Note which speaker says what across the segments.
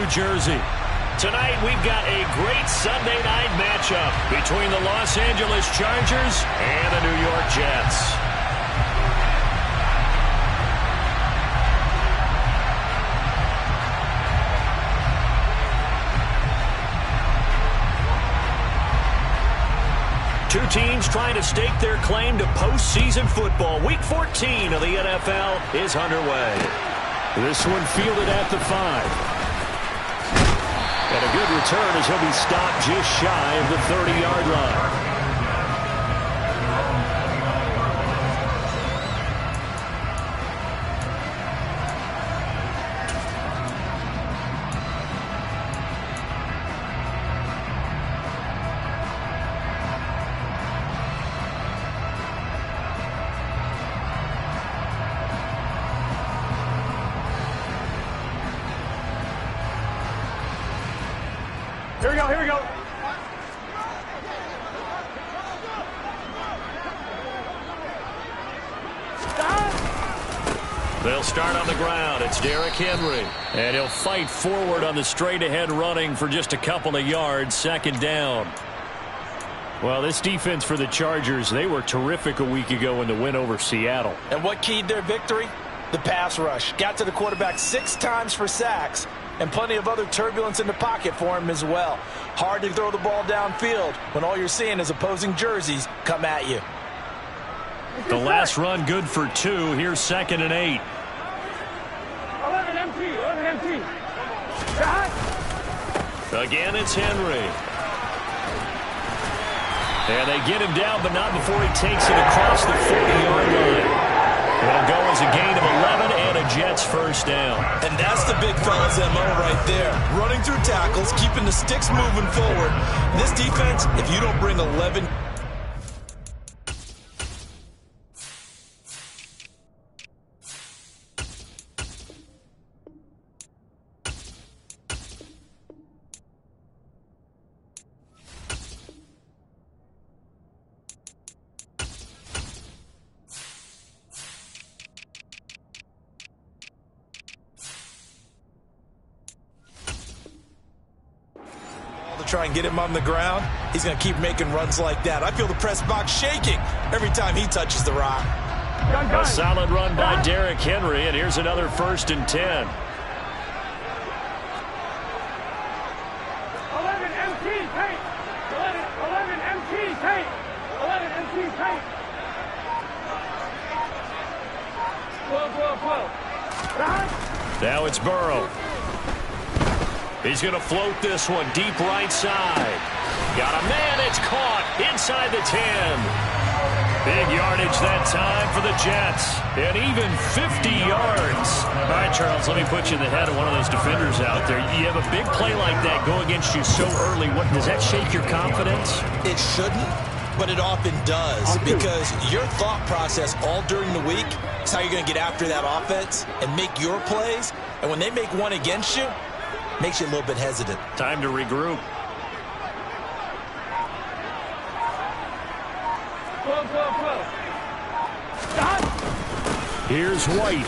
Speaker 1: New Jersey. Tonight, we've got a great Sunday night matchup between the Los Angeles Chargers and the New York Jets. Two teams trying to stake their claim to postseason football. Week 14 of the NFL is underway. This one fielded at the 5. And a good return as he'll be stopped just shy of the 30-yard line.
Speaker 2: Here we go.
Speaker 1: They'll start on the ground. It's Derrick Henry. And he'll fight forward on the straight-ahead running for just a couple of yards. Second down. Well, this defense for the Chargers, they were terrific a week ago in the win over Seattle.
Speaker 3: And what keyed their victory? The pass rush. Got to the quarterback 6 times for sacks. And plenty of other turbulence in the pocket for him as well. Hard to throw the ball downfield when all you're seeing is opposing jerseys come at you.
Speaker 1: The last run good for 2. Here's 2nd and 8.
Speaker 2: 11 empty.
Speaker 1: Again, it's Henry. And they get him down, but not before he takes it across the 40-yard line. It'll go as a gain of 11 and a Jets first down.
Speaker 3: And that's the big fella's MO right there. Running through tackles, keeping the sticks moving forward. This defense, if you don't bring 11... try and get him on the ground, he's going to keep making runs like that. I feel the press box shaking every time he touches the rock.
Speaker 1: A solid run by Derrick Henry, and here's another 1st and 10.
Speaker 2: 11 empty tape. 11 empty tape. 11 empty tape. 12.
Speaker 1: Now it's Burrow. He's going to float this one deep right side. Got a man. It's caught inside the 10. Big yardage that time for the Jets. And even 50 yards. All right, Charles, let me put you in the head of one of those defenders out there. You have a big play like that go against you so early. What does that shake your confidence?
Speaker 3: It shouldn't, but it often does. Because your thought process all during the week is how you're going to get after that offense and make your plays. And when they make one against you, makes you a little bit hesitant.
Speaker 1: Time to regroup. Here's White.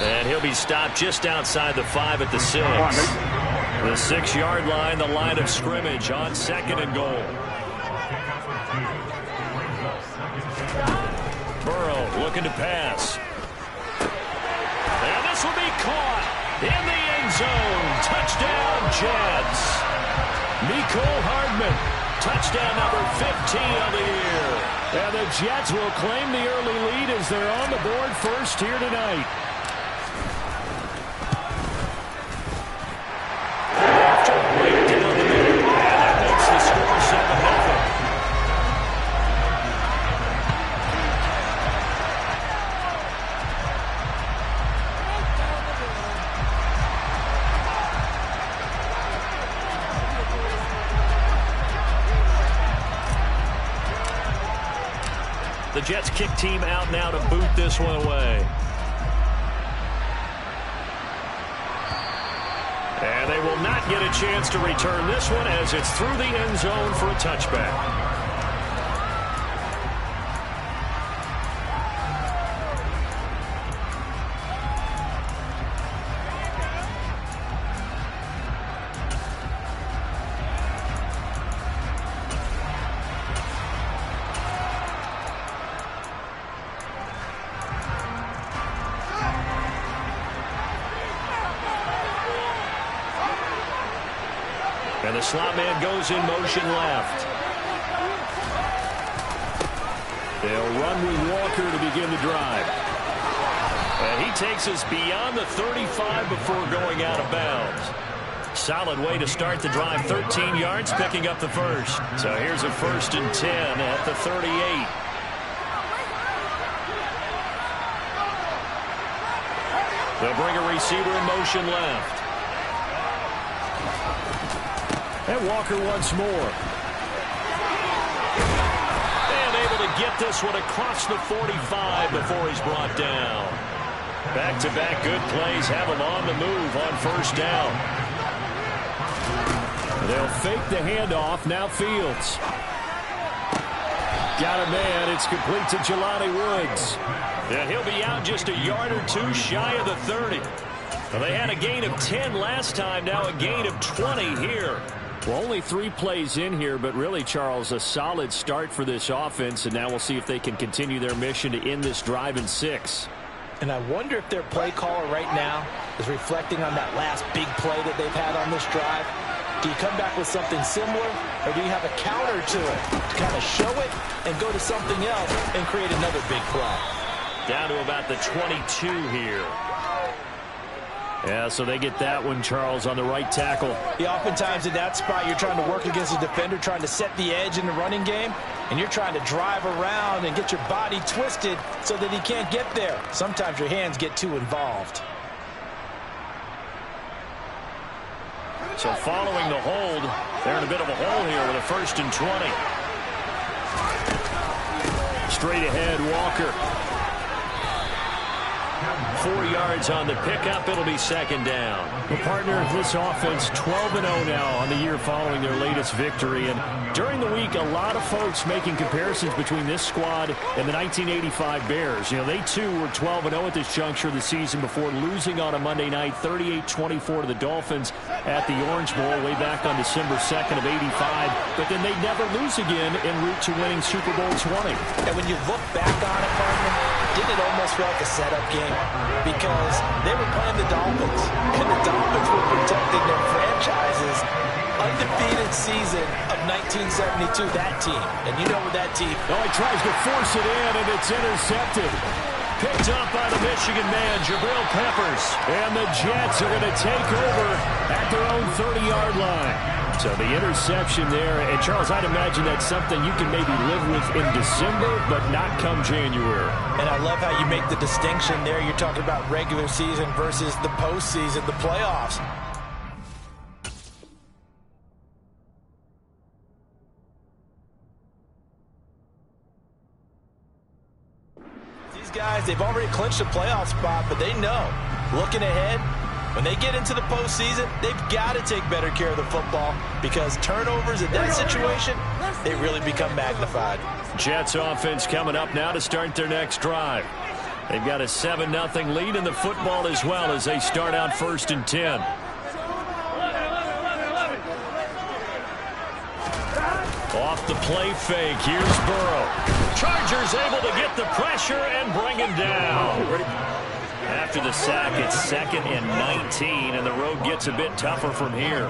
Speaker 1: And he'll be stopped just outside the 5 at the 6. The 6-yard line, the line of scrimmage on 2nd and goal. Burrow looking to pass. And this will be caught in the end zone. Touchdown, Jets. Mecole Hardman. Touchdown number 15 of the year. And the Jets will claim the early lead as they're on the board first here tonight. After a break down the middle, and that makes the score 7-0. The Jets kick team out now to boot this one away. And they will not get a chance to return this one as it's through the end zone for a touchback. And the slot man goes in motion left. They'll run with Walker to begin the drive. And he takes us beyond the 35 before going out of bounds. Solid way to start the drive. 13 yards, picking up the first. So here's a 1st and 10 at the 38. They'll bring a receiver in motion left. And Walker once more. And able to get this one across the 45 before he's brought down. Back-to-back good plays have him on the move on 1st down. They'll fake the handoff. Now Fields. Got a man. It's complete to Jelani Woods. Yeah, he'll be out just a yard or two shy of the 30. Well, they had a gain of 10 last time. Now a gain of 20 here. Well, only 3 plays in here, but really, Charles, a solid start for this offense. And now we'll see if they can continue their mission to end this drive in 6.
Speaker 3: And I wonder if their play caller right now is reflecting on that last big play that they've had on this drive. Do you come back with something similar, or do you have a counter to it to kind of show it and go to something else and create another big play?
Speaker 1: Down to about the 22 here. Yeah, so they get that one, Charles, on the right tackle.
Speaker 3: Yeah, oftentimes in that spot, you're trying to work against a defender, trying to set the edge in the running game, and you're trying to drive around and get your body twisted so that he can't get there. Sometimes your hands get too involved.
Speaker 1: So following the hold, they're in a bit of a hole here with a 1st and 20. Straight ahead, Walker. 4 yards on the pickup. It'll be 2nd down. Well, partner, this offense 12-0 now on the year following their latest victory. And during the week, a lot of folks making comparisons between this squad and the 1985 Bears. You know, they too were 12-0 at this juncture of the season before losing on a Monday night 38-24 to the Dolphins at the Orange Bowl way back on December 2nd of 85. But then they'd never lose again en route to winning Super Bowl 20.
Speaker 3: And when you look back on it, partner, didn't it almost feel like a setup game? Because they were playing the Dolphins, and the Dolphins were protecting their franchise's undefeated season of 1972, that team. And you know with that team.
Speaker 1: Oh, he tries to force it in, and it's intercepted. Picked up by the Michigan man, Jabril Peppers. And the Jets are going to take over at their own 30-yard line. So the interception there, and Charles, I'd imagine that's something you can maybe live with in December, but not come January.
Speaker 3: And I love how you make the distinction there. You're talking about regular season versus the postseason, the playoffs. These guys, they've already clinched a playoff spot, but they know, looking ahead, when they get into the postseason, they've got to take better care of the football because turnovers in that situation, they really become magnified.
Speaker 1: Jets offense coming up now to start their next drive. They've got a 7-0 lead in the football as well as they start out 1st and 10. Off the play fake, here's Burrow. Chargers able to get the pressure and bring him down. After the sack, it's 2nd and 19, and the road gets a bit tougher from here.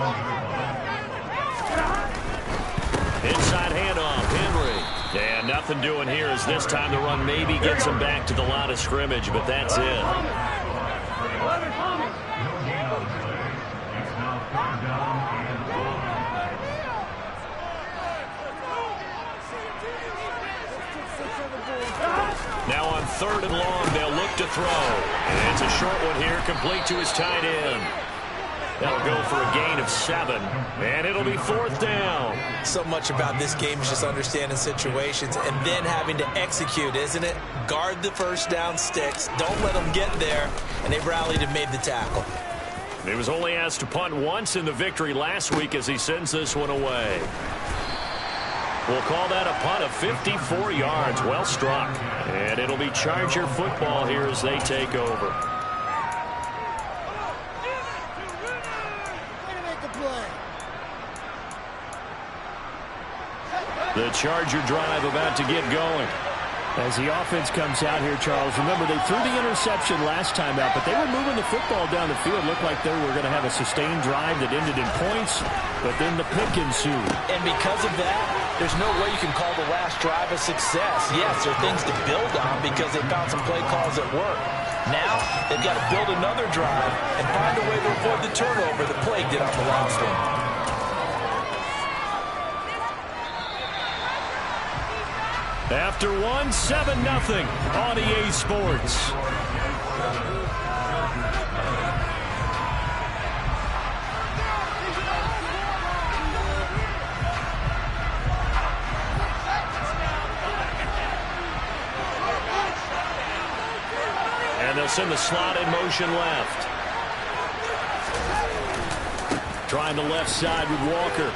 Speaker 1: Inside handoff, Henry. And nothing doing here as this time the run maybe gets him back to the line of scrimmage, but that's it. Now on 3rd and long, they'll look to throw. And it's a short one here, complete to his tight end. That'll go for a gain of 7, and it'll be 4th down.
Speaker 3: So much about this game is just understanding situations and then having to execute, isn't it? Guard the 1st down sticks. Don't let them get there, and they've rallied and made the tackle.
Speaker 1: He was only asked to punt once in the victory last week as he sends this one away. We'll call that a punt of 54 yards. Well struck. And it'll be Charger football here as they take over. The Charger drive about to get going. As the offense comes out here, Charles, remember they threw the interception last time out, but they were moving the football down the field. Looked like they were going to have a sustained drive that ended in points, but then the pick ensued.
Speaker 3: And because of that, there's no way you can call the last drive a success. Yes, there are things to build on because they found some play calls that work. Now, they've got to build another drive and find a way to avoid the turnover that plagued it on the last one.
Speaker 1: After one, 7-0 on EA Sports. And they'll send the slot in motion left. Trying the left side with Walker.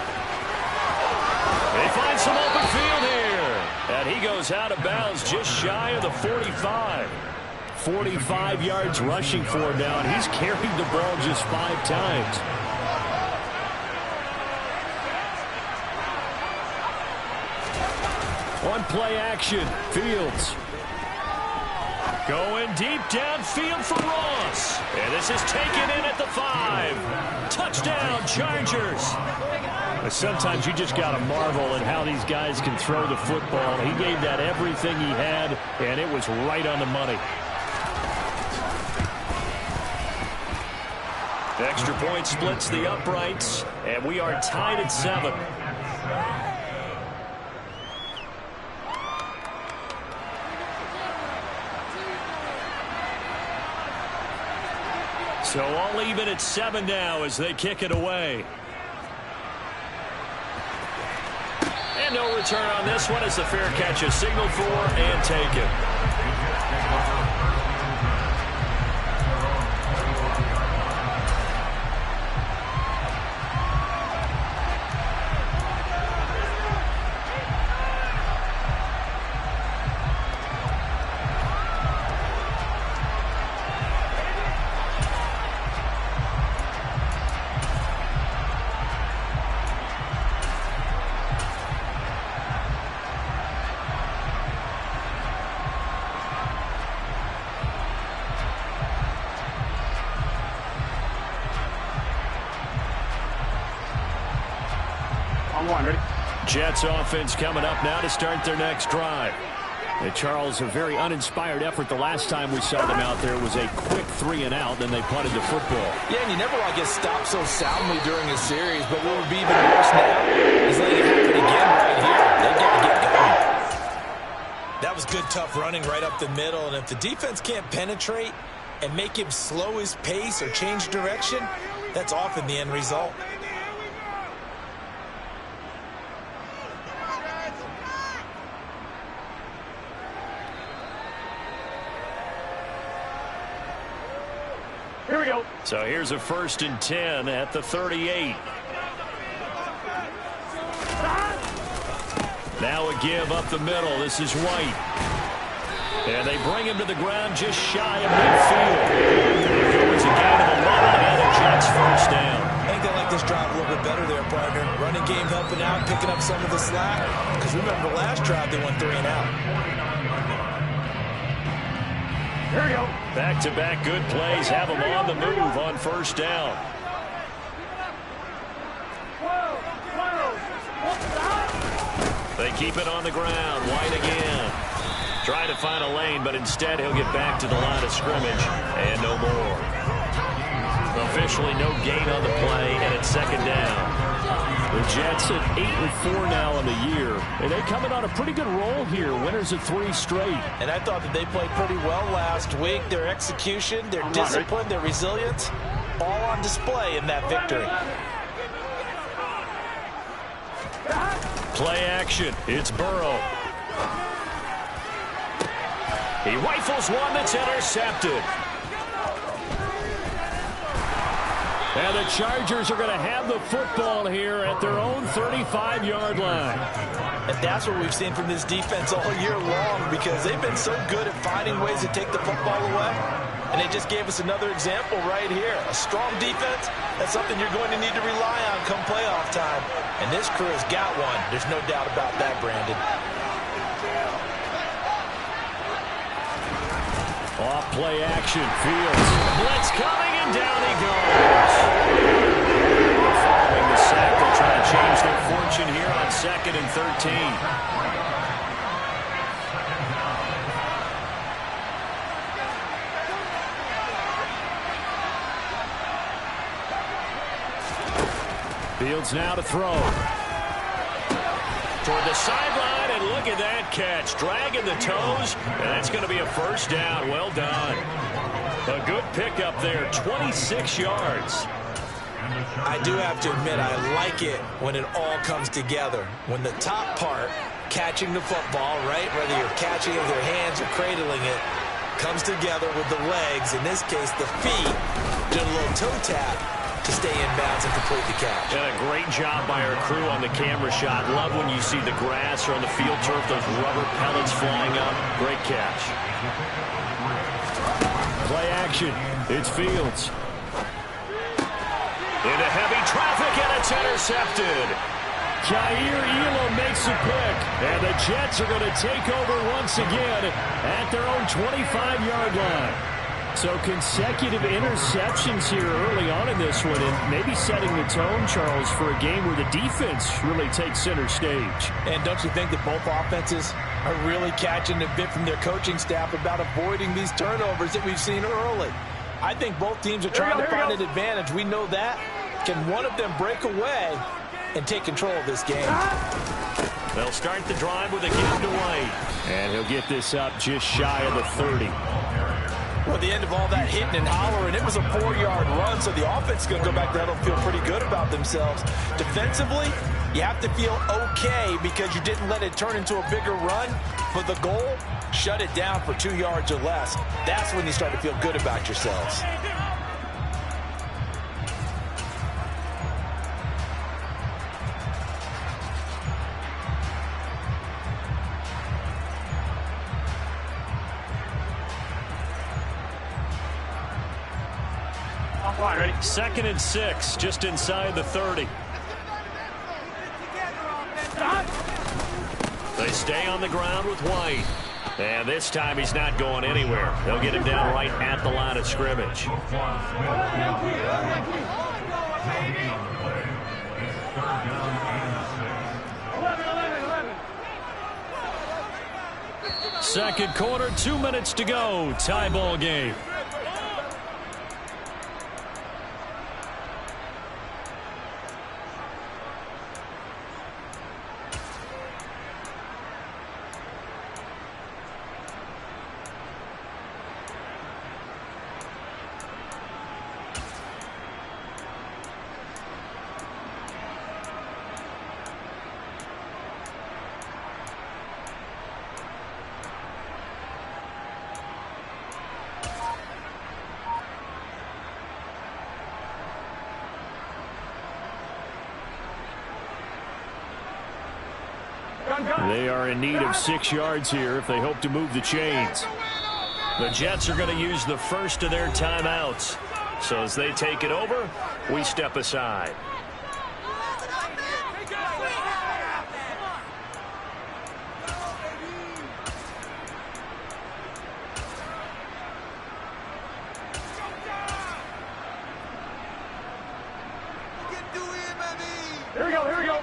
Speaker 1: They find some open field here. And he goes out of bounds just shy of the 45. 45 yards rushing for him now, and he's carried the ball just 5 times. On play action, Fields. Going deep downfield for Ross. And this is taken in at the 5. Touchdown, Chargers. Sometimes you just got to marvel at how these guys can throw the football. He gave that everything he had, and it was right on the money. Extra point splits the uprights, and we are tied at 7. So all even at 7 now as they kick it away. And no return on this one as the fair catch is signaled for and taken. Jets offense coming up now to start their next drive. And Charles, a very uninspired effort the last time we saw them out there. It was a quick 3 and out, then they punted the football.
Speaker 3: Yeah, and you never want to get stopped so soundly during a series, but what would be even worse now is letting it happen again right here. They've got to get going. That was good, tough running right up the middle, and if the defense can't penetrate and make him slow his pace or change direction, that's often the end result.
Speaker 2: Here we go.
Speaker 1: So here's a 1st and 10 at the 38. Now a give up the middle. This is White. And they bring him to the ground just shy of midfield. There goes a gain of 11 and a Jets first down.
Speaker 3: I think they like this drive a little bit better there, partner. Running game helping out, picking up some of the slack. Because remember, last drive they went 3 and out.
Speaker 2: Here we go.
Speaker 1: Back-to-back good plays have them on the move on 1st down. They keep it on the ground. White again. Trying to find a lane, but instead he'll get back to the line of scrimmage. And no more. Officially no gain on the play, and it's 2nd down. The Jets at 8-4 now in the year. And they coming on a pretty good roll here. Winners of 3 straight.
Speaker 3: And I thought that they played pretty well last week. Their execution, their discipline, their resilience, all on display in that victory.
Speaker 1: Play action. It's Burrow. He rifles one that's intercepted. And the Chargers are going to have the football here at their own 35-yard line.
Speaker 3: And that's what we've seen from this defense all year long, because they've been so good at finding ways to take the football away. And they just gave us another example right here. A strong defense, that's something you're going to need to rely on come playoff time. And this crew has got one. There's no doubt about that, Brandon.
Speaker 1: Off play action. Fields. Blitz coming, and down he goes. Following the sack, they'll try to change their fortune here on 2nd and 13. Fields now to throw. Toward the sideline, and look at that catch. Dragging the toes, and that's going to be a first down. Well done. A good pickup there, 26 yards.
Speaker 3: I do have to admit, I like it when it all comes together. When the top part, catching the football, right, whether you're catching it with your hands or cradling it, comes together with the legs, in this case the feet, doing a little toe tap to stay in bounds and complete the catch.
Speaker 1: And a great job by our crew on the camera shot. Love when you see the grass or on the field turf, those rubber pellets flying up. Great catch. Play action. It's Fields. Into heavy traffic, and it's intercepted. Jair Elam makes a pick, and the Jets are going to take over once again at their own 25-yard line. So consecutive interceptions here early on in this one, and maybe setting the tone, Charles, for a game where the defense really takes center stage.
Speaker 3: And don't you think that both offenses are really catching a bit from their coaching staff about avoiding these turnovers that we've seen early? I think both teams are trying to find an advantage. We know that. Can one of them break away and take control of this game?
Speaker 1: They'll start the drive with a give to White. And he'll get this up just shy of the 30.
Speaker 3: Well, at the end of all that hitting and hollering, it was a 4-yard run, so the offense is going to go back there and feel pretty good about themselves. Defensively, you have to feel okay because you didn't let it turn into a bigger run. For the goal, shut it down for 2 yards or less. That's when you start to feel good about yourselves.
Speaker 2: Ready?
Speaker 1: 2nd and 6, just inside the 30. They stay on the ground with White. And this time he's not going anywhere. They'll get him down right at the line of scrimmage. Second quarter, 2 minutes to go. Tie ball game. They are in need of 6 yards here if they hope to move the chains. The Jets are going to use the first of their timeouts. So as they take it over, we step aside.
Speaker 2: Here we go, here we go.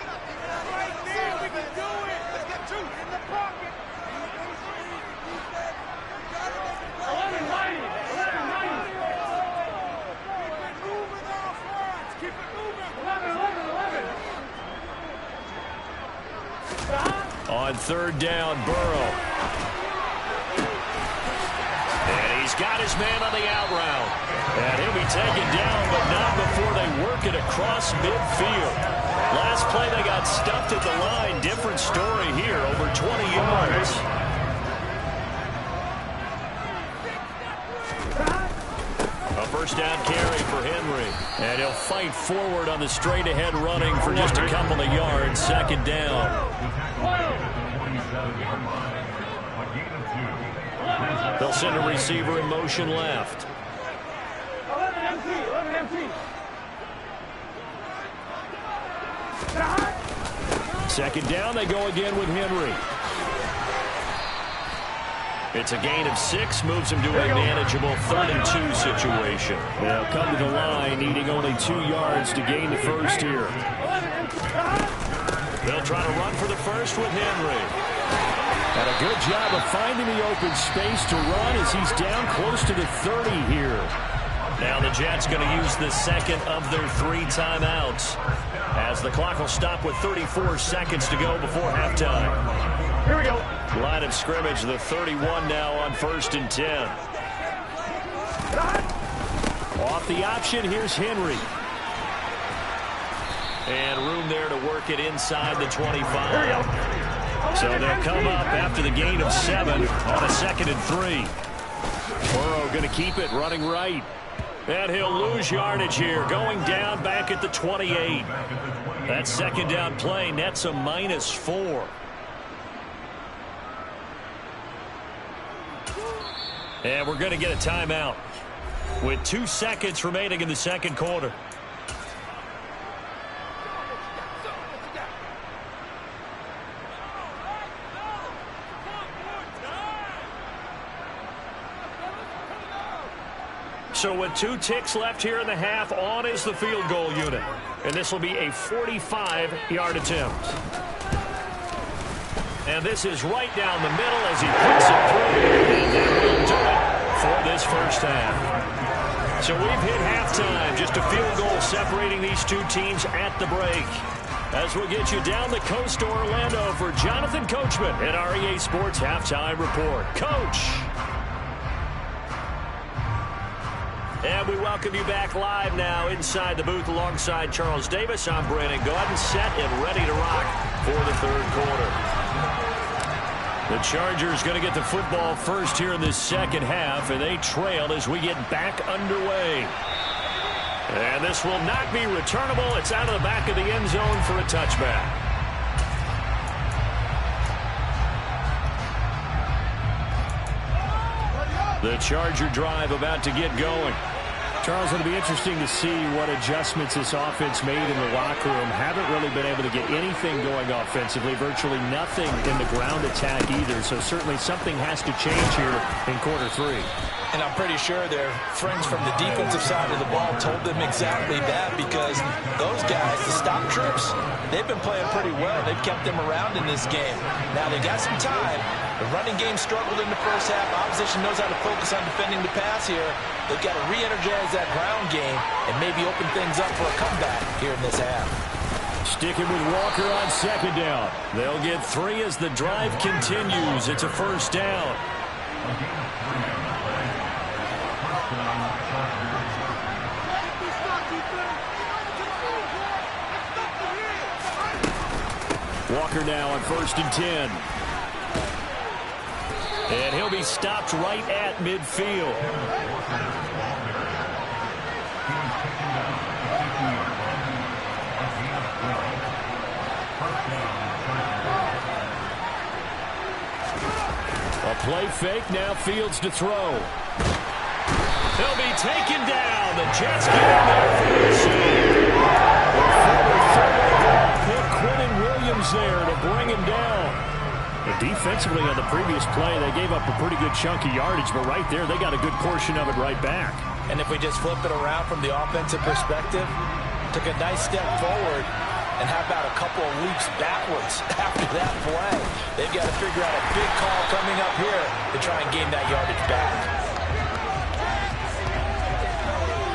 Speaker 1: On third down, Burrow. And he's got his man on the out route. And he'll be taken down, but not before they work it across midfield. Last play they got stuffed at the line. Different story here, over 20 yards. A first down carry for Henry. And he'll fight forward on the straight ahead running for just a couple of yards. Second down. They'll send a receiver in motion left.
Speaker 2: 11 empty.
Speaker 1: Second down, they go again with Henry. It's a gain of 6, moves him to a manageable 3rd and 2 situation. They'll come to the line, needing only 2 yards to gain the first here. They'll try to run for the first with Henry.
Speaker 4: And a good job of finding the open space to run as he's down close to the 30 here.
Speaker 1: Now the Jets going to use the second of their 3 timeouts, as the clock will stop with 34 seconds to go before halftime.
Speaker 2: Here we go.
Speaker 1: Line of scrimmage, the 31 now on 1st and 10.
Speaker 4: Off the option, here's Henry.
Speaker 1: And room there to work it inside the 25. So they'll come up after the gain of 7 on a 2nd and 3.
Speaker 4: Burrow going to keep it running right.
Speaker 1: And he'll lose yardage here, going down back at the 28. That 2nd down play nets a -4. And we're going to get a timeout with 2 seconds remaining in the 2nd quarter. So with 2 ticks left here in the half, on is the field goal unit. And this will be a 45-yard attempt. And this is right down the middle as he puts it through. And that will do it for this first half. So we've hit halftime. Just a field goal separating these 2 teams at the break. As we get you down the coast to Orlando for Jonathan Coachman at REA Sports Halftime Report. Coach. And we welcome you back live now inside the booth alongside Charles Davis. I'm Brandon Gaudin, set and ready to rock for the 3rd quarter. The Chargers going to get the football first here in this 2nd half, and they trail as we get back underway. And this will not be returnable. It's out of the back of the end zone for a touchback. The Charger drive about to get going.
Speaker 4: Charles, it'll be interesting to see what adjustments this offense made in the locker room. Haven't really been able to get anything going offensively. Virtually nothing in the ground attack either. So certainly something has to change here in quarter 3.
Speaker 3: And I'm pretty sure their friends from the defensive side of the ball told them exactly that, because those guys, the stop troops, they've been playing pretty well. They've kept them around in this game. Now they got some time. The running game struggled in the first half. Opposition knows how to focus on defending the pass here. They've got to re-energize that ground game and maybe open things up for a comeback here in this half.
Speaker 4: Sticking with Walker on 2nd down.
Speaker 1: They'll get 3 as the drive continues. It's a 1st down.
Speaker 4: Walker now on 1st and 10.
Speaker 1: And he'll be stopped right at midfield.
Speaker 4: A play fake, now Fields to throw.
Speaker 1: He'll be taken down. The Jets get in there for the save.
Speaker 4: Former 3rd overall pick Quinnen Williams there to bring him down. Defensively on the previous play, they gave up a pretty good chunk of yardage, but right there, they got a good portion of it right back.
Speaker 3: And if we just flip it around from the offensive perspective, took a nice step forward, and how about a couple of leaps backwards after that play? They've got to figure out a big call coming up here to try and gain that yardage back.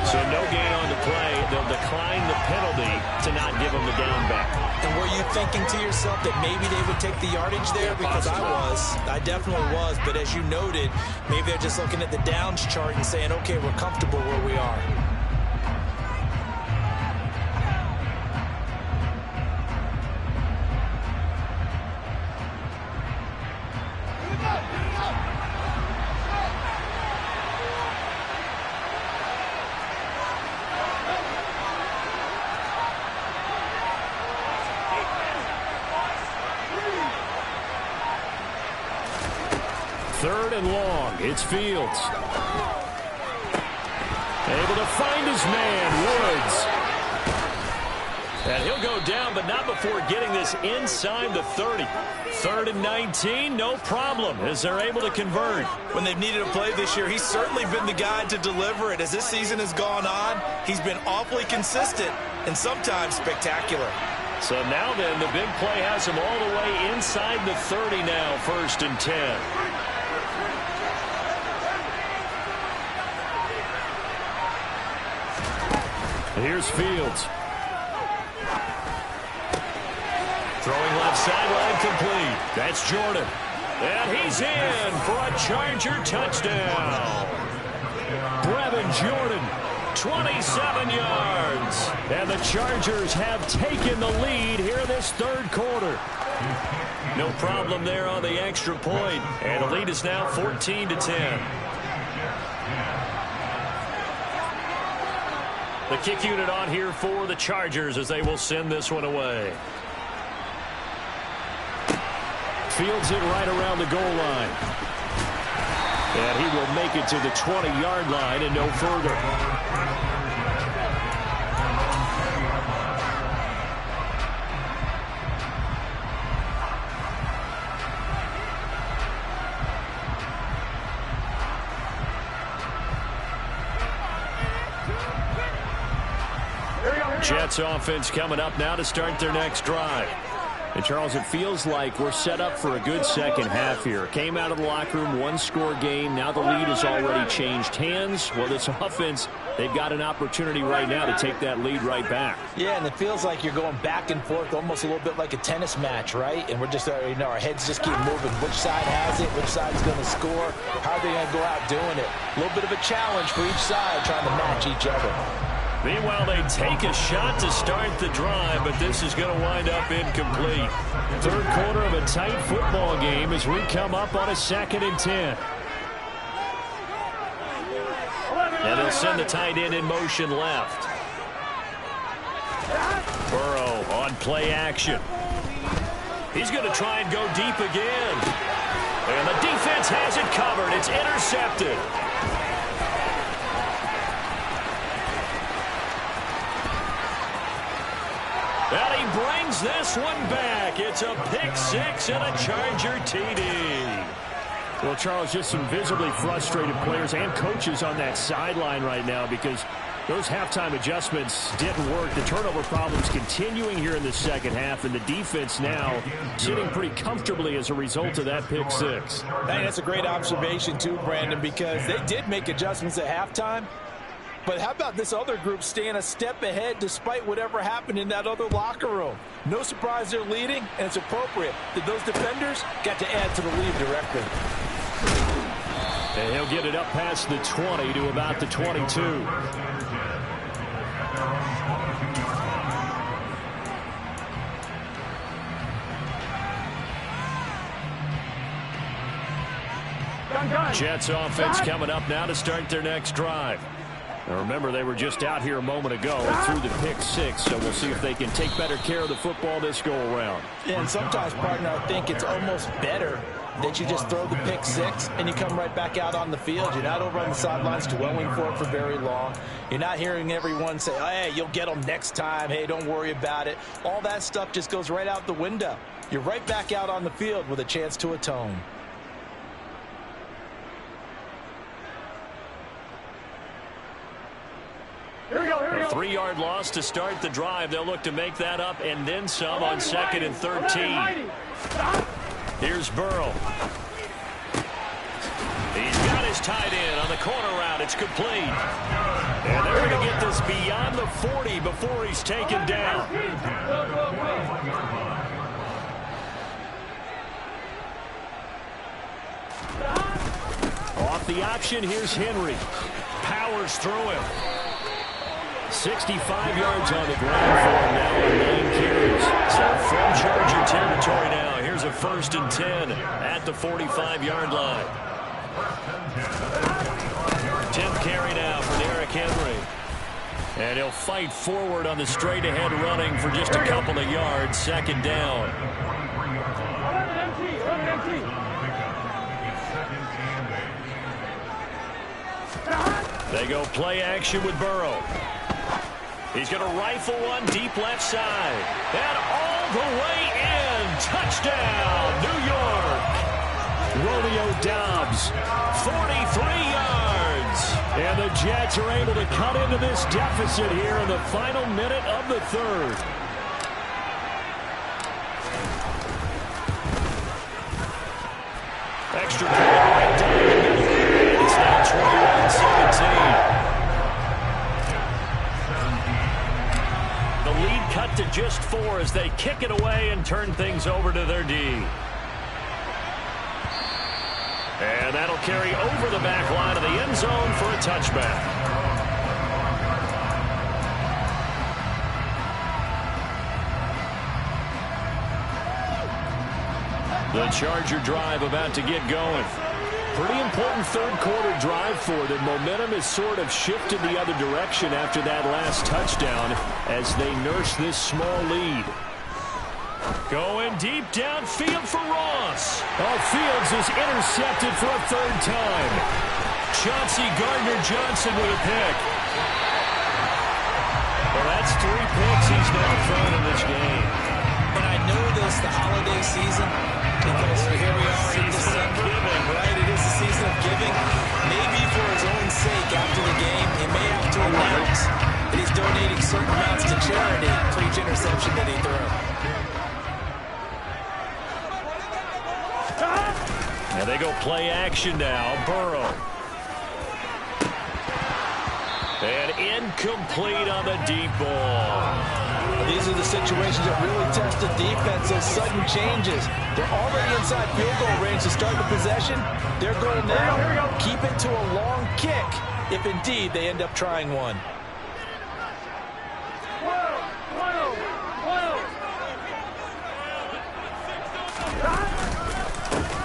Speaker 1: So no gain on the play. They'll decline the penalty to not give them the down back.
Speaker 3: And were you thinking to yourself that maybe they would take the yardage there? Because I definitely was. But as you noted, maybe they're just looking at the downs chart and saying, okay, we're comfortable where we are.
Speaker 4: Third and long. It's Fields. Able to find his man, Woods.
Speaker 1: And he'll go down, but not before getting this inside the 30. 3rd and 19, no problem, as they're able to convert.
Speaker 3: When they've needed a play this year, he's certainly been the guy to deliver it. As this season has gone on, he's been awfully consistent and sometimes spectacular.
Speaker 1: So now then, the big play has him all the way inside the 30 now, 1st and 10.
Speaker 4: Here's Fields.
Speaker 1: Throwing left sideline complete. That's Jordan. And he's in for a Charger touchdown. Brevin Jordan, 27 yards. And the Chargers have taken the lead here in this 3rd quarter. No problem there on the extra point. And the lead is now 14-10. The kick unit on here for the Chargers as they will send this one away.
Speaker 4: Fields it right around the goal line. And he will make it to the 20-yard line and no further. Jets offense coming up now to start their next drive. And, Charles, it feels like we're set up for a good second half here. Came out of the locker room, 1-score game. Now the lead has already changed hands. Well, this offense, they've got an opportunity right now to take that lead right back.
Speaker 3: Yeah, and it feels like you're going back and forth, almost a little bit like a tennis match, right? And we're just, our heads just keep moving. Which side has it? Which side's going to score? How are they going to go out doing it? A little bit of a challenge for each side, trying to match each other.
Speaker 1: Meanwhile, they take a shot to start the drive, but this is going to wind up incomplete. 3rd quarter of a tight football game as we come up on a 2nd and 10. And they'll send the tight end in motion left. Burrow on play action. He's going to try and go deep again. And the defense has it covered. It's intercepted. And he brings this one back. It's a pick 6 and a Charger TD.
Speaker 4: Well, Charles, just some visibly frustrated players and coaches on that sideline right now because those halftime adjustments didn't work. The turnover problems continuing here in the second half, and the defense now sitting pretty comfortably as a result of that pick 6.
Speaker 3: I think that's a great observation, too, Brandon, because they did make adjustments at halftime. But how about this other group staying a step ahead despite whatever happened in that other locker room? No surprise they're leading, and it's appropriate that those defenders got to add to the lead directly.
Speaker 4: And he'll get it up past the 20 to about the 22.
Speaker 1: Jets offense coming up now to start their next drive.
Speaker 4: Now remember, they were just out here a moment ago and threw the pick 6, so we'll see if they can take better care of the football this go-around.
Speaker 3: Yeah, and sometimes, partner, I think it's almost better that you just throw the pick 6 and you come right back out on the field. You're not over on the sidelines dwelling for it for very long. You're not hearing everyone say, oh, hey, you'll get them next time. Hey, don't worry about it. All that stuff just goes right out the window. You're right back out on the field with a chance to atone.
Speaker 1: A 3-yard loss to start the drive. They'll look to make that up and then some on 2nd and 13. Here's Burrow. He's got his tight end on the corner route. It's complete. And they're going to get this beyond the 40 before he's taken down.
Speaker 4: Off the option, here's Henry.
Speaker 1: Powers through him.
Speaker 4: 65 yards on the ground for him now on 9 carries.
Speaker 1: So from Charger territory now, here's a 1st and 10 at the 45-yard line. 10th carry now for Derrick Henry. And he'll fight forward on the straight-ahead running for just a couple of yards. 2nd down.
Speaker 2: 11 empty.
Speaker 1: They go play action with Burrow. He's going to rifle one deep left side. And all the way in. Touchdown, New York.
Speaker 4: Romeo Doubs, 43 yards. And the Jets are able to cut into this deficit here in the final minute of the third.
Speaker 1: Extra point right down the middle. It's now 21-17. The lead cut to just 4 as they kick it away and turn things over to their D. And that'll carry over the back line of the end zone for a touchback. The Charger drive about to get going. Pretty important third-quarter drive for them. Momentum has sort of shifted the other direction after that last touchdown as they nurse this small lead. Going deep downfield for Ross.
Speaker 4: Fields is intercepted for a third time.
Speaker 1: Chauncey Gardner-Johnson with a pick. Well, that's 3 picks he's now thrown in this game.
Speaker 3: And I know this, the holiday season, because here we are in December, right? It is the season of giving. Maybe for his own sake after the game, he may have to announce that he's donating certain amounts to charity for each interception that he threw.
Speaker 1: And they go play action now. Burrow. And incomplete on the deep ball.
Speaker 3: These are the situations that really test the defense, those sudden changes. They're already inside field goal range to start the possession. Their goal now, keep it to a long kick, if indeed they end up trying one.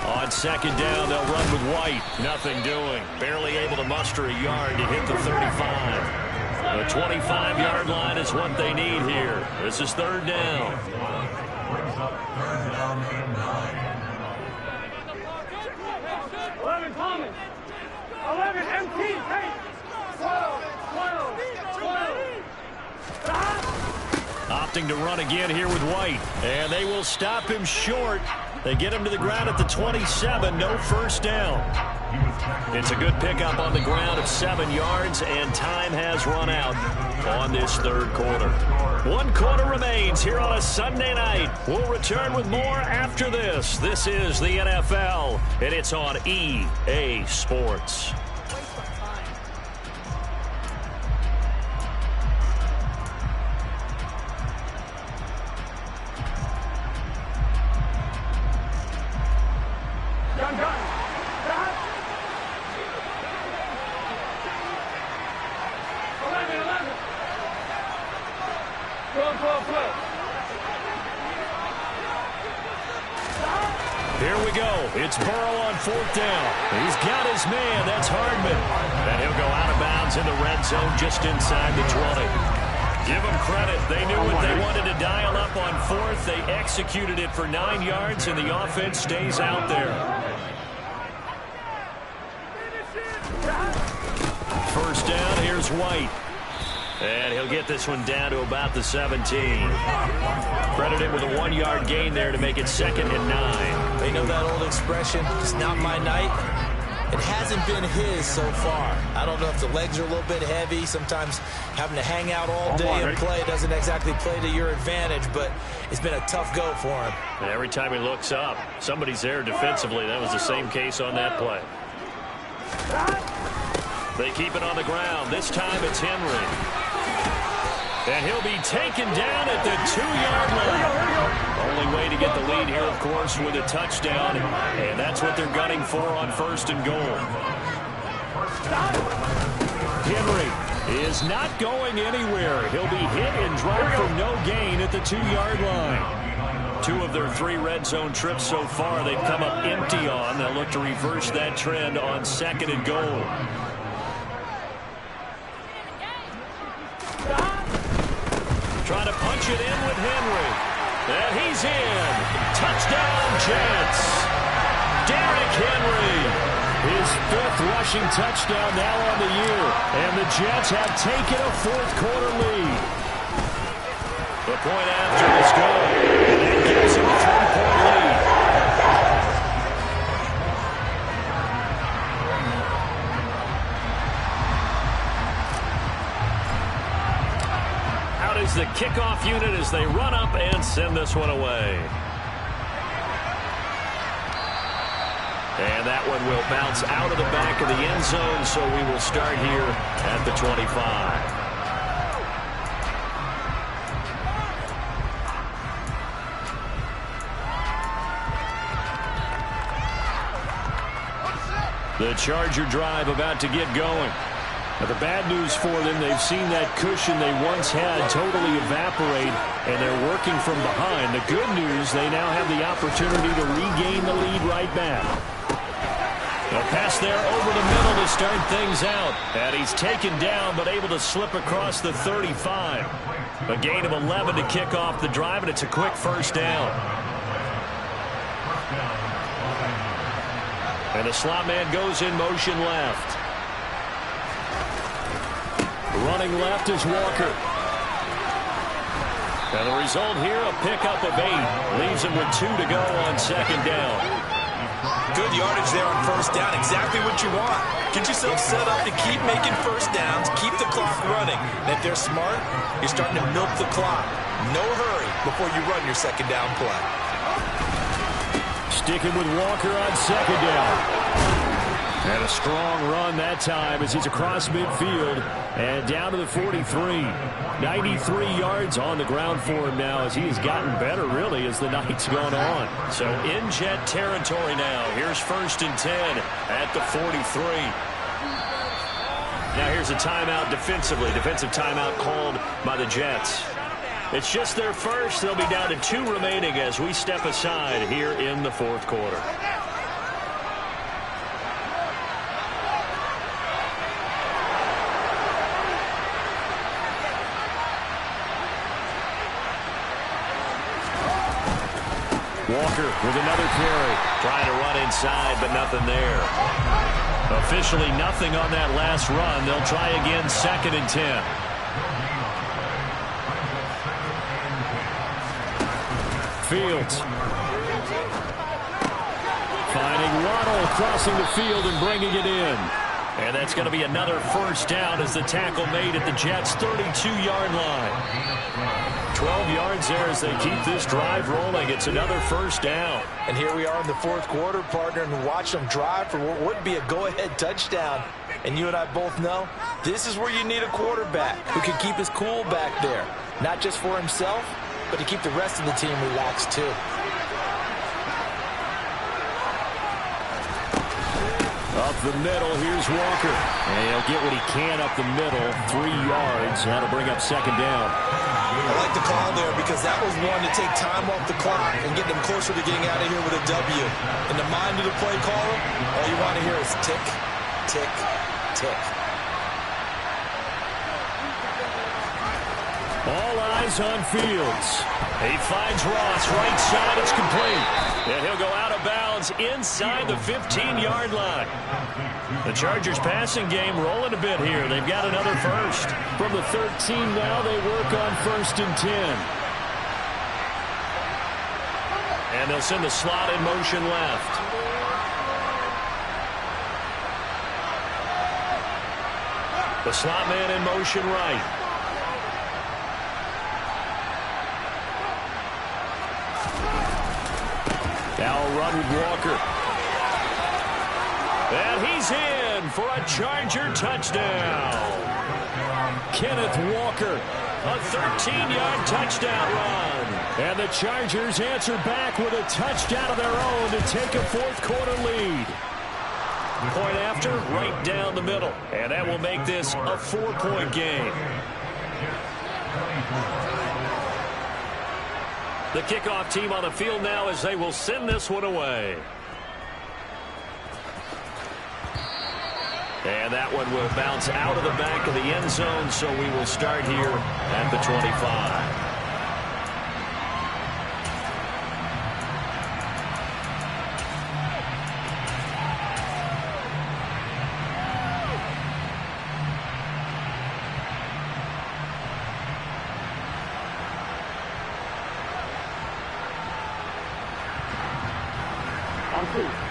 Speaker 1: On second down, they'll run with White. Nothing doing. Barely able to muster a yard to hit the 35. The 25-yard line is what they need here. This is third down.
Speaker 2: Thomas. 11 MT. Hey. 12.
Speaker 1: Opting to run again here with White. And they will stop him short. They get him to the ground at the 27. No first down. It's a good pickup on the ground of 7 yards, and time has run out on this third quarter. 1 quarter remains here on a Sunday night. We'll return with more after this. This is the NFL, and it's on EA Sports. Here we go. It's Burrow on 4th down. He's got his man. That's Hardman. And he'll go out of bounds in the red zone just inside the 20. Give them credit. They knew what they wanted to dial up on 4th. They executed it for 9 yards, and the offense stays out there. First down, here's White. And he'll get this one down to about the 17. Credit him with a 1-yard gain there to make it 2nd and 9.
Speaker 3: They know that old expression, it's not my night. It hasn't been his so far. I don't know if the legs are a little bit heavy. Sometimes having to hang out all day and play doesn't exactly play to your advantage, but it's been a tough go for him.
Speaker 1: And every time he looks up, somebody's there defensively. That was the same case on that play. They keep it on the ground. This time it's Henry. And he'll be taken down at the 2-yard line. Only way to get the lead here, of course, with a touchdown. And that's what they're gunning for on 1st and goal. Henry is not going anywhere. He'll be hit and dropped for no gain at the 2-yard line. 2 of their 3 red zone trips so far they've come up empty on. They'll look to reverse that trend on 2nd and goal. Trying to punch it in with Henry. And he's in. Touchdown, Jets. Derrick Henry
Speaker 4: His 5th rushing touchdown now on the year. And the Jets have taken a 4th-quarter lead.
Speaker 1: The point after is good. And that gives him a 3-point lead. Out is the kickoff unit as they run up and send this one away. And that one will bounce out of the back of the end zone, so we will start here at the 25. The Charger drive about to get going. Now, the bad news for them, they've seen that cushion they once had totally evaporate, and they're working from behind. The good news, they now have the opportunity to regain the lead right back. A pass there over the middle to start things out. And he's taken down, but able to slip across the 35. A gain of 11 to kick off the drive, and it's a quick first down. And the slot man goes in motion left. Running left is Walker. And the result here, a pickup of 8. Leaves him with 2 to go on second down.
Speaker 3: Good yardage there on first down. Exactly what you want. Get yourself set up to keep making first downs, keep the clock running. And if they're smart, you're starting to milk the clock. No hurry before you run your second down play.
Speaker 4: Sticking with Walker on second down. And a strong run that time as he's across midfield and down to the 43. 93 yards on the ground for him now as he has gotten better, really, as the night's gone on.
Speaker 1: So in Jet territory now. Here's 1st and 10 at the 43. Now here's a timeout defensively. Defensive timeout called by the Jets. It's just their first. They'll be down to 2 remaining as we step aside here in the 4th quarter. Walker with another carry. Trying to run inside, but nothing there. Officially nothing on that last run. They'll try again 2nd and 10. Fields. Finding Waddle crossing the field and bringing it in. And that's going to be another first down as the tackle made at the Jets' 32-yard line. 12 yards there as they keep this drive rolling. It's another first down.
Speaker 3: And here we are in the 4th quarter, partner, and watch them drive for what would be a go-ahead touchdown. And you and I both know this is where you need a quarterback who can keep his cool back there. Not just for himself, but to keep the rest of the team relaxed too.
Speaker 4: Up the middle, here's Walker. And he'll get what he can up the middle. 3 yards. That'll bring up second down.
Speaker 3: I like the call there because that was one to take time off the clock and get them closer to getting out of here with a W. In the mind of the play caller, all you want to hear is tick, tick, tick.
Speaker 4: All eyes on Fields. He finds Ross. Right side, it's complete. And he'll go out of bounds inside the 15-yard line. The Chargers passing game rolling a bit here. They've got another first. From the 13 now, they work on 1st and 10. And they'll send the slot in motion left. The slot man in motion right. Now a run with Walker. And he's in for a Charger touchdown. Kenneth Walker, a 13-yard touchdown run. And the Chargers answer back with a touchdown of their own to take a 4th quarter lead. Point after, right down the middle. And that will make this a 4-point game. The kickoff team on the field now as they will send this one away. And that one will bounce out of the back of the end zone, so we will start here at the 25.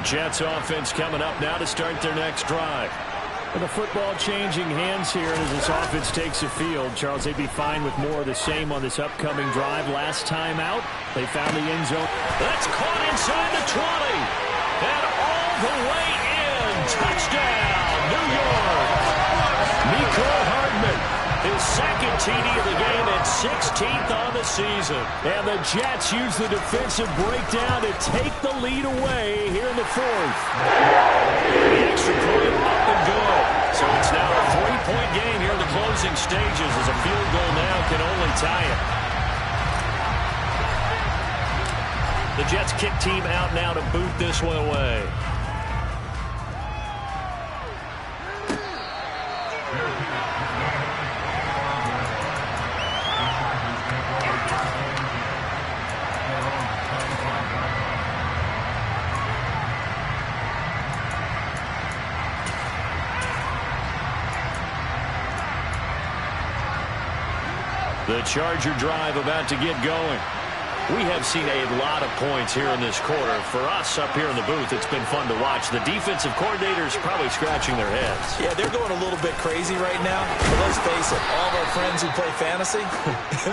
Speaker 1: Jets offense coming up now to start their next drive.
Speaker 4: And the football changing hands here as this offense takes the field. Charles, they'd be fine with more of the same on this upcoming drive. Last time out, they found the end zone.
Speaker 1: That's caught inside the 20. And all the way in. Touchdown, New York. Mecole Hardman, his second TD of the game and 16th on the season.
Speaker 4: And the Jets use the defensive breakdown to take the lead away here in the fourth.
Speaker 1: The extra point up and good. So it's now a 3-point game here in the closing stages as a field goal now can only tie it. The Jets kick team out now to boot this one away. The Charger drive about to get going. We have seen a lot of points here in this quarter. For us up here in the booth, it's been fun to watch. The defensive coordinators probably scratching their heads.
Speaker 3: Yeah, they're going a little bit crazy right now. But let's face it, all of our friends who play fantasy,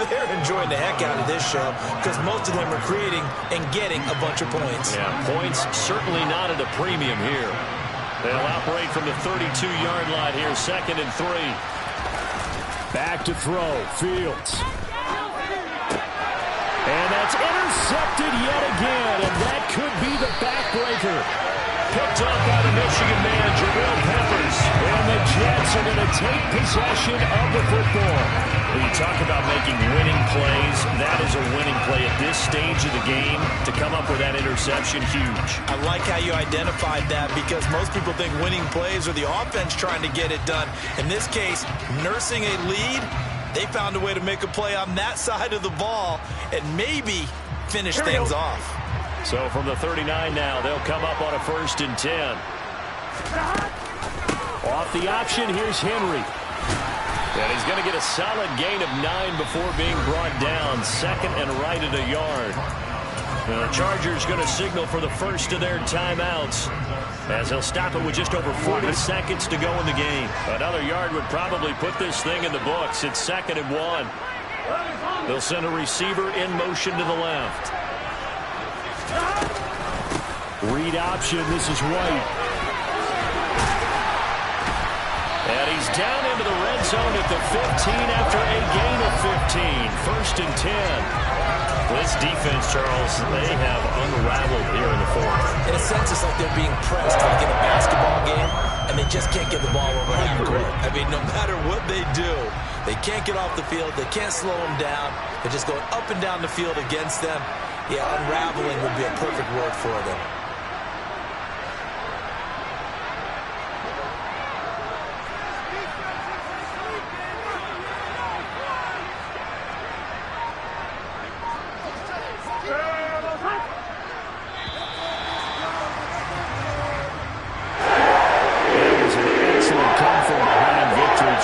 Speaker 3: they're enjoying the heck out of this show because most of them are creating and getting a bunch of points.
Speaker 1: Yeah, points certainly not at a premium here. They'll operate from the 32-yard line here, 2nd and 3.
Speaker 4: Back to throw, Fields. And that's intercepted yet again, and that could be the backbreaker.
Speaker 1: Picked up by the Michigan man, Jabril Peppers.
Speaker 4: And the Jets are going to take possession of the football.
Speaker 1: When you talk about making winning plays, that is a winning play at this stage of the game. To come up with that interception, huge.
Speaker 3: I like how you identified that because most people think winning plays are the offense trying to get it done. In this case, nursing a lead, they found a way to make a play on that side of the ball and maybe finish things off.
Speaker 1: So from the 39 now, they'll come up on a 1st and 10.
Speaker 4: Off the option, here's Henry.
Speaker 1: And he's going to get a solid gain of 9 before being brought down. 2nd and right at a yard. And the Chargers going to signal for the first of their timeouts as they'll stop it with just over 40 seconds to go in the game. Another yard would probably put this thing in the books. It's 2nd and 1. They'll send a receiver in motion to the left.
Speaker 4: Read option, this is White.
Speaker 1: And he's down into the red zone at the 15 after a gain of 15. 1st and 10. This defense, Charles, they have unraveled here in the fourth.
Speaker 3: In a sense, it's like they're being pressed like in a basketball game, and they just can't get the ball over half court. I mean, no matter what they do, they can't get off the field. They can't slow them down. They're just going up and down the field against them. Yeah, unraveling would be a perfect word for them.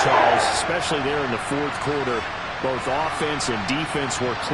Speaker 4: Charles, especially there in the fourth quarter, both offense and defense were clear.